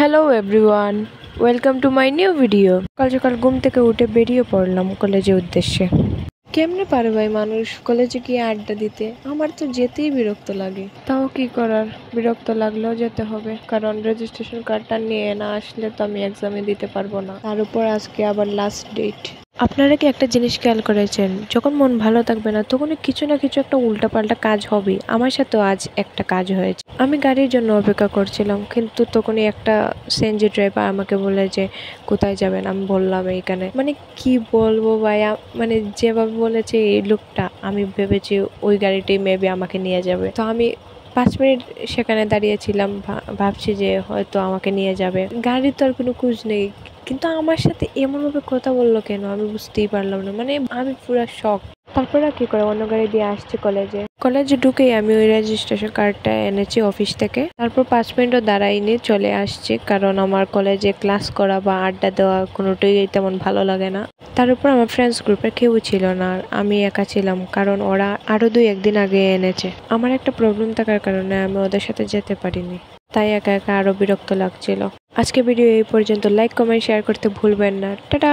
Hello everyone, welcome to my new video. সকাল সকাল ঘুম থেকে উঠে বেরিয়ে পড়লাম কলেজের উদ্দেশ্যে। কেমনে পারে ভাই মানুষ কলেজে গিয়ে আড্ডা দিতে? আমার তো যেতেই বিরক্ত লাগে। তাও কি করার, বিরক্ত লাগলেও যেতে হবে, কারণ রেজিস্ট্রেশন কার্ডটা নিয়ে না আসলে তো আমি এক্সামে দিতে পারবো না। তার উপর আজকে আবার লাস্ট ডেট। আপনারা কি একটা জিনিস খেয়াল করেছেন, যখন মন ভালো থাকবে না তখনই কিছু না কিছু একটা উল্টাপাল্টা কাজ হবে। আমার সাথেও আজ একটা কাজ হয়েছে। আমি গাড়ির জন্য অপেক্ষা করছিলাম, কিন্তু তখনই একটা সিএনজি ড্রাইভার আমাকে বলে যে কোথায় যাবেন। আমি বললাম এইখানে। মানে কি বলবো ভাই, মানে যেভাবে বলেছে এই লোকটা, আমি ভেবেছি ওই গাড়িটাই মেবি আমাকে নিয়ে যাবে। তো আমি 5 মিনিট সেখানে দাঁড়িয়েছিলাম, ভাবছি যে হয়তো আমাকে নিয়ে যাবে। গাড়ির তো আর কোনো খোঁজ নেই, কিন্তু আমার সাথে এমনভাবে কথা বললো কেন আমি বুঝতেই পারলাম না। মানে আমি পুরো শক। তারপরে কি করে অন্য গাড়ি দিয়ে আসছি কলেজে ঢুকেই আমি ওই রেজিস্ট্রেশন কার্ডটা এনেছি অফিস থেকে। তারপর 5 মিনিটও দাঁড়াইনি, চলে আসছি, কারণ আমার কলেজে ক্লাস করা বা আড্ডা দেওয়া কোনোটাই তেমন ভালো লাগে না। তার উপর আমার ফ্রেন্ডস গ্রুপে কেউ ছিল না, আর আমি একা ছিলাম, কারণ ওরা আরো 2-1 দিন আগে এনেছে। আমার একটা প্রবলেম থাকার কারণে আমি ওদের সাথে যেতে পারিনি, তাই একা একা আরো বিরক্ত লাগছিল। আজকে ভিডিও এই পর্যন্ত। লাইক, কমেন্ট, শেয়ার করতে ভুলবেন না। টাটা।